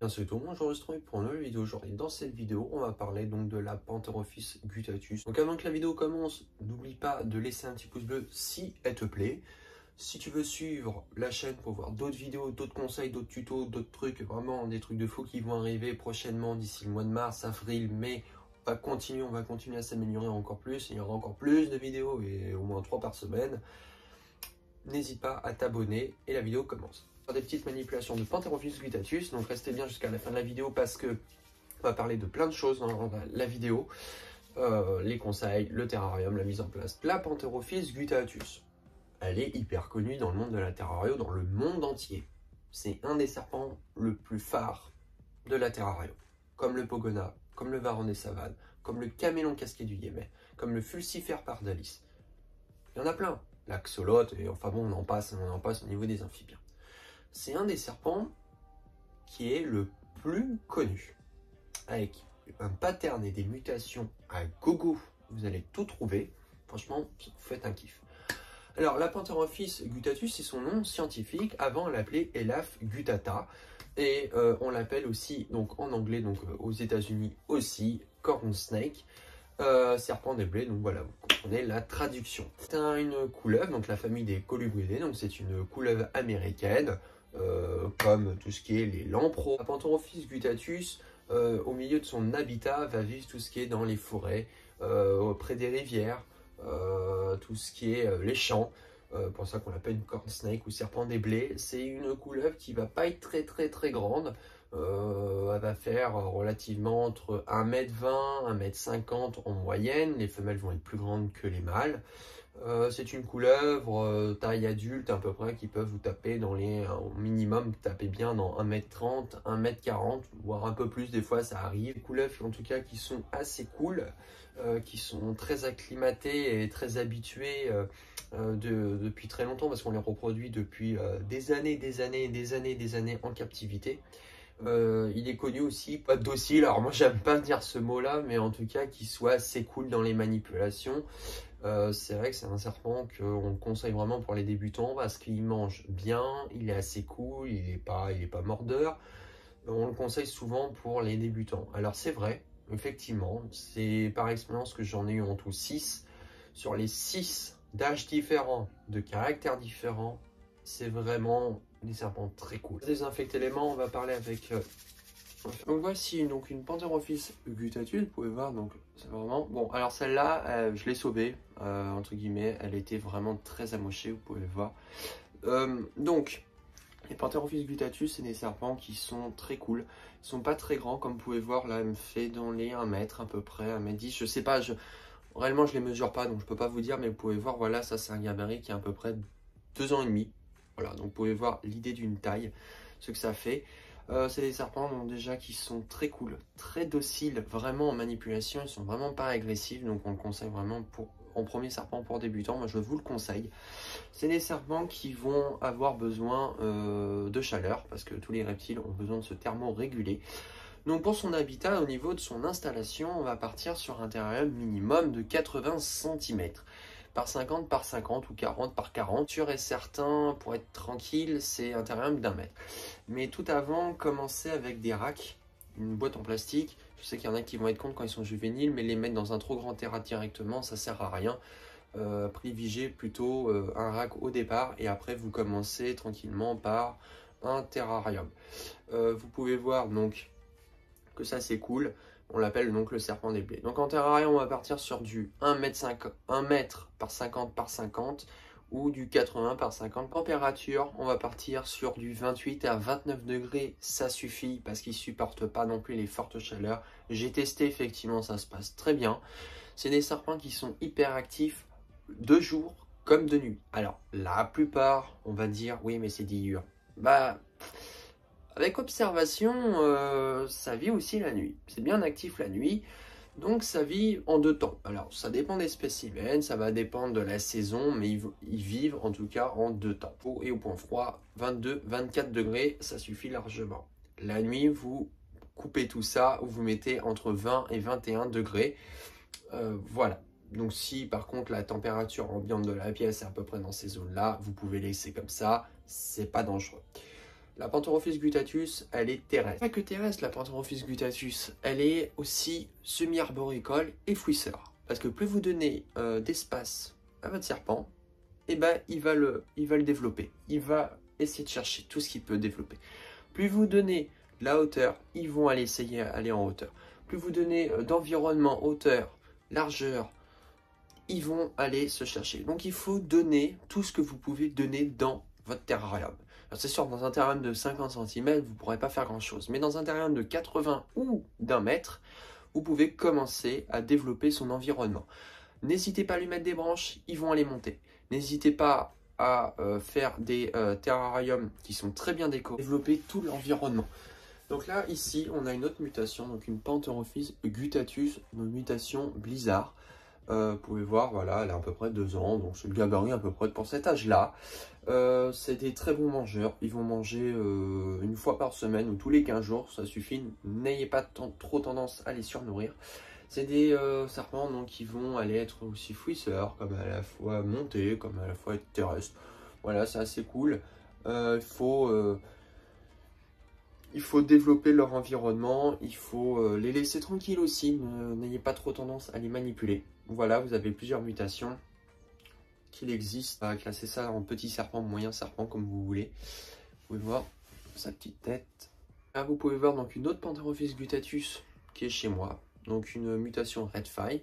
Salut tout le monde, j'enregistre pour une nouvelle vidéo aujourd'hui. Dans cette vidéo, on va parler donc de la Pantherophis guttatus. Donc avant que la vidéo commence, n'oublie pas de laisser un petit pouce bleu si elle te plaît. Si tu veux suivre la chaîne pour voir d'autres vidéos, d'autres conseils, d'autres tutos, d'autres trucs, vraiment des trucs de fou qui vont arriver prochainement d'ici le mois de mars, avril, mai, on va continuer à s'améliorer encore plus. Il y aura encore plus de vidéos et au moins 3 par semaine. N'hésite pas à t'abonner et la vidéo commence. Des petites manipulations de Pantherophis guttatus, donc restez bien jusqu'à la fin de la vidéo parce que on va parler de plein de choses dans la vidéo, les conseils, le terrarium, la mise en place. La Pantherophis guttatus, elle est hyper connue dans le monde de la terrario, dans le monde entier. C'est un des serpents le plus phare de la terrario, comme le pogona, comme le varan des savanes, comme le camélon casqué du Yémen, comme le fulcifère pardalis. Il y en a plein, l'axolote, et enfin bon, on en passe au niveau des amphibiens. C'est un des serpents qui est le plus connu, avec un pattern et des mutations à gogo. Vous allez tout trouver. Franchement, vous faites un kiff. Alors, la Pantherophis guttatus, c'est son nom scientifique. Avant, on l'appelait Elaphe guttata. Et on l'appelle aussi, donc en anglais, donc aux États-Unis aussi, corn snake. Serpent des blés, donc voilà, vous comprenez la traduction. C'est une couleuvre, donc la famille des Colubridés, donc c'est une couleuvre américaine. Comme tout ce qui est les lamproies. La Pantherophis guttatus, au milieu de son habitat, va vivre tout ce qui est dans les forêts, près des rivières, tout ce qui est les champs. Pour ça qu'on l'appelle une corn snake ou serpent des blés. C'est une couleuvre qui va pas être très grande. Elle va faire relativement entre 1,20 m, 1,50 m en moyenne. Les femelles vont être plus grandes que les mâles. C'est une couleuvre taille adulte à peu près qui peuvent vous taper dans les au minimum, taper bien dans 1,30 m, 1,40 m, voire un peu plus des fois ça arrive. Des couleuvres en tout cas qui sont assez cool, qui sont très acclimatées et très habituées depuis très longtemps parce qu'on les reproduit depuis des années en captivité. Il est connu aussi, pas docile, alors moi j'aime pas dire ce mot là, mais en tout cas qu'il soit assez cool dans les manipulations. C'est vrai que c'est un serpent qu'on conseille vraiment pour les débutants parce qu'il mange bien, il est assez cool, il est pas mordeur. On le conseille souvent pour les débutants. Alors c'est vrai, effectivement, c'est par expérience que j'en ai eu en tout 6. Sur les 6 d'âges différents, de caractères différents, c'est vraiment des serpents très cool. Désinfecter les mains, on va parler avec... Donc voici donc une Pantherophis guttatus, vous pouvez voir, donc c'est vraiment... Bon, alors celle-là, je l'ai sauvée, entre guillemets, elle était vraiment très amochée, vous pouvez voir. Donc, les Pantherophis guttatus, c'est des serpents qui sont très cool. Ils sont pas très grands, comme vous pouvez voir, là, elle me fait dans les 1 mètre à peu près, 1,10 m, je sais pas, réellement je les mesure pas, donc je peux pas vous dire, mais vous pouvez voir, voilà, ça c'est un gabarit qui a à peu près 2 ans et demi. Voilà, donc vous pouvez voir l'idée d'une taille, ce que ça fait. C'est des serpents donc, déjà qui sont très cool, très dociles, vraiment en manipulation, ils sont vraiment pas agressifs, donc on le conseille vraiment en premier serpent pour débutants, moi je vous le conseille. C'est des serpents qui vont avoir besoin de chaleur, parce que tous les reptiles ont besoin de se thermoréguler. Donc pour son habitat, au niveau de son installation, on va partir sur un terrarium minimum de 80 cm. Par 50 par 50 ou 40 par 40. Sûr et certain, pour être tranquille, c'est un terrarium d'1 mètre. Mais tout avant, commencez avec des racks, une boîte en plastique. Je sais qu'il y en a qui vont être contre quand ils sont juvéniles, mais les mettre dans un trop grand terrain directement, ça sert à rien. Privilégiez plutôt un rack au départ et après vous commencez tranquillement par un terrarium. Vous pouvez voir donc que ça c'est cool. On l'appelle donc le serpent des blés. Donc en terrarium, on va partir sur du 1 mètre par 50 par 50 ou du 80 par 50. Température, on va partir sur du 28 à 29 degrés. Ça suffit parce qu'ils ne supportent pas non plus les fortes chaleurs. J'ai testé, effectivement, ça se passe très bien. C'est des serpents qui sont hyper actifs de jour comme de nuit. Alors, la plupart, on va dire, oui, mais c'est diurne. Bah... Avec observation, ça vit aussi la nuit. C'est bien actif la nuit, donc ça vit en 2 temps. Alors, ça dépend des spécimens, ça va dépendre de la saison, mais ils vivent en tout cas en 2 temps. Et au point froid, 22-24 degrés, ça suffit largement. La nuit, vous coupez tout ça, vous mettez entre 20 et 21 degrés. Voilà. Donc si par contre la température ambiante de la pièce est à peu près dans ces zones-là, vous pouvez laisser comme ça, c'est pas dangereux. La Pantherophis guttatus, elle est terrestre. Pas que terrestre, la Pantherophis guttatus, elle est aussi semi-arboricole et fouisseur. Parce que plus vous donnez d'espace à votre serpent, et ben il va le développer. Il va essayer de chercher tout ce qu'il peut développer. Plus vous donnez de la hauteur, ils vont aller essayer d'aller en hauteur. Plus vous donnez d'environnement, hauteur, largeur, ils vont aller se chercher. Donc il faut donner tout ce que vous pouvez donner dans votre terrarium. C'est sûr, dans un terrarium de 50 cm, vous ne pourrez pas faire grand chose. Mais dans un terrarium de 80 ou d'1 mètre, vous pouvez commencer à développer son environnement. N'hésitez pas à lui mettre des branches, ils vont aller monter. N'hésitez pas à faire des terrariums qui sont très bien décorés. Développer tout l'environnement. Donc là, ici, on a une autre mutation, donc une Pantherophis guttatus, une mutation blizzard. Vous pouvez voir, voilà, elle a à peu près 2 ans, donc c'est le gabarit à peu près pour cet âge-là. C'est des très bons mangeurs, ils vont manger une fois par semaine ou tous les 15 jours, ça suffit, n'ayez pas trop tendance à les surnourrir. C'est des serpents donc, qui vont aller être aussi fouisseurs, comme à la fois monter, comme à la fois être terrestres. Voilà, c'est assez cool. Il faut développer leur environnement, il faut les laisser tranquilles aussi, n'ayez pas trop tendance à les manipuler. Voilà, vous avez plusieurs mutations qu'il existe. On va classer ça en petit serpent, moyen serpent, comme vous voulez. Vous pouvez voir sa petite tête. Là, vous pouvez voir donc une autre Pantherophis guttatus qui est chez moi. Donc une mutation Red Fly.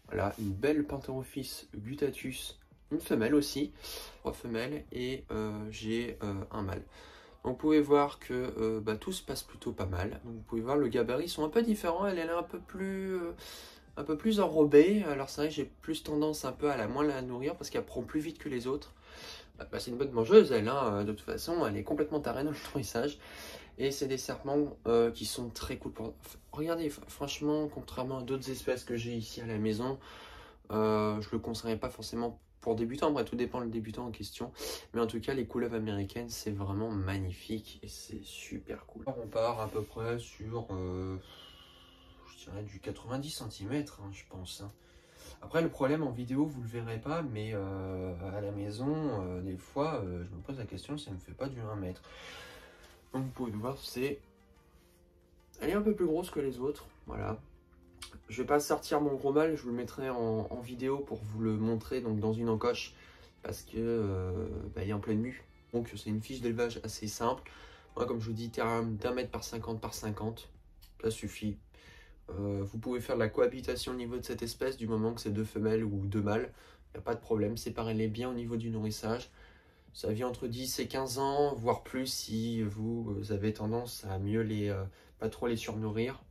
Voilà, une belle Pantherophis guttatus, une femelle aussi. 3 femelles et j'ai un mâle. Donc vous pouvez voir que tout se passe plutôt pas mal. Donc, vous pouvez voir le gabarit sont un peu différents. Elle est un peu plus enrobée. Alors c'est vrai que j'ai plus tendance un peu à moins la nourrir parce qu'elle prend plus vite que les autres. C'est une bonne mangeuse elle, hein. De toute façon elle est complètement tarée dans le nourrissage. Et c'est des serpents qui sont très cool. Regardez, franchement, contrairement à d'autres espèces que j'ai ici à la maison, je le conseillerais pas forcément pour débutants. Après, tout dépend du débutant en question. Mais en tout cas, les couleuvres américaines, c'est vraiment magnifique et c'est super cool. On part à peu près sur, je dirais, du 90 cm, hein, je pense. Hein. Après, le problème en vidéo, vous le verrez pas, mais à la maison, des fois, je me pose la question, ça ne fait pas du 1 mètre. Donc, vous pouvez voir, elle est un peu plus grosse que les autres, voilà. Je vais pas sortir mon gros mâle, je vous le mettrai en vidéo pour vous le montrer donc dans une encoche parce que il est en pleine mue. Donc c'est une fiche d'élevage assez simple. Moi, comme je vous dis, terrarium d'1 mètre par 50 par 50, ça suffit. Vous pouvez faire de la cohabitation au niveau de cette espèce du moment que c'est 2 femelles ou 2 mâles. Il n'y a pas de problème, séparez-les bien au niveau du nourrissage. Ça vit entre 10 et 15 ans, voire plus si vous avez tendance à mieux pas trop les surnourrir.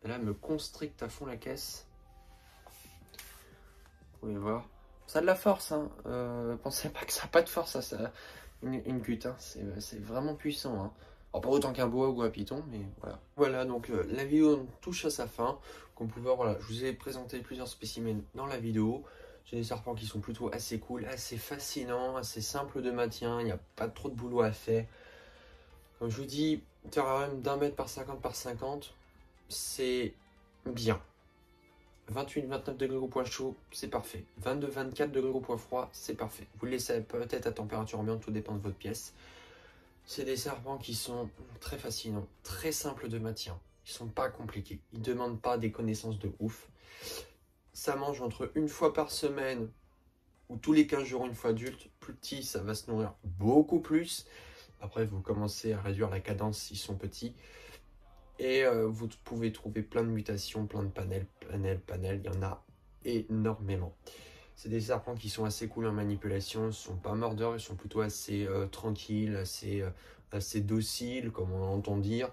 Là, elle me constricte à fond la caisse. Vous pouvez voir. Ça a de la force, hein. Pensez pas que ça n'a pas de force, ça. Une goutte, hein. C'est vraiment puissant. Hein. Alors, pas autant qu'un boa ou un python, mais voilà. Voilà, donc la vidéo touche à sa fin. Comme vous pouvez voir, voilà, je vous ai présenté plusieurs spécimens dans la vidéo. J'ai des serpents qui sont plutôt assez cool, assez fascinants, assez simples de maintien. Il n'y a pas trop de boulot à faire. Comme je vous dis, terrarium d'1 mètre par 50 par 50. C'est bien. 28-29 degrés au point chaud, c'est parfait. 22-24 degrés au point froid, c'est parfait. Vous le laissez peut-être à température ambiante, tout dépend de votre pièce. C'est des serpents qui sont très fascinants, très simples de maintien. Ils sont pas compliqués. Ils ne demandent pas des connaissances de ouf. Ça mange entre 1 fois par semaine ou tous les 15 jours une fois adulte. Plus petit, ça va se nourrir beaucoup plus. Après, vous commencez à réduire la cadence s'ils sont petits. Et vous pouvez trouver plein de mutations, plein de panels, il y en a énormément. C'est des serpents qui sont assez cool en manipulation, ils ne sont pas mordeurs, ils sont plutôt assez tranquilles, assez dociles, comme on entend dire.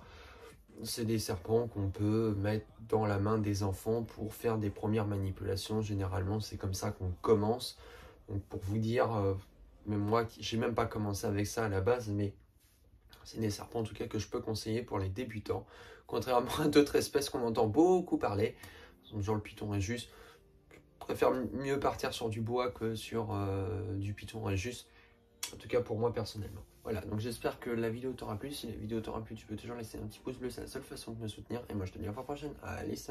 C'est des serpents qu'on peut mettre dans la main des enfants pour faire des premières manipulations. Généralement, c'est comme ça qu'on commence. Donc pour vous dire, même moi, j'ai même pas commencé avec ça à la base, mais c'est des serpents en tout cas que je peux conseiller pour les débutants. Contrairement à d'autres espèces qu'on entend beaucoup parler, genre le python rhésus, je préfère mieux partir sur du bois que sur du python rhésus. En tout cas pour moi personnellement. Voilà, donc j'espère que la vidéo t'aura plu. Si la vidéo t'aura plu, tu peux toujours laisser un petit pouce bleu, c'est la seule façon de me soutenir. Et moi je te dis à la prochaine. Allez, salut!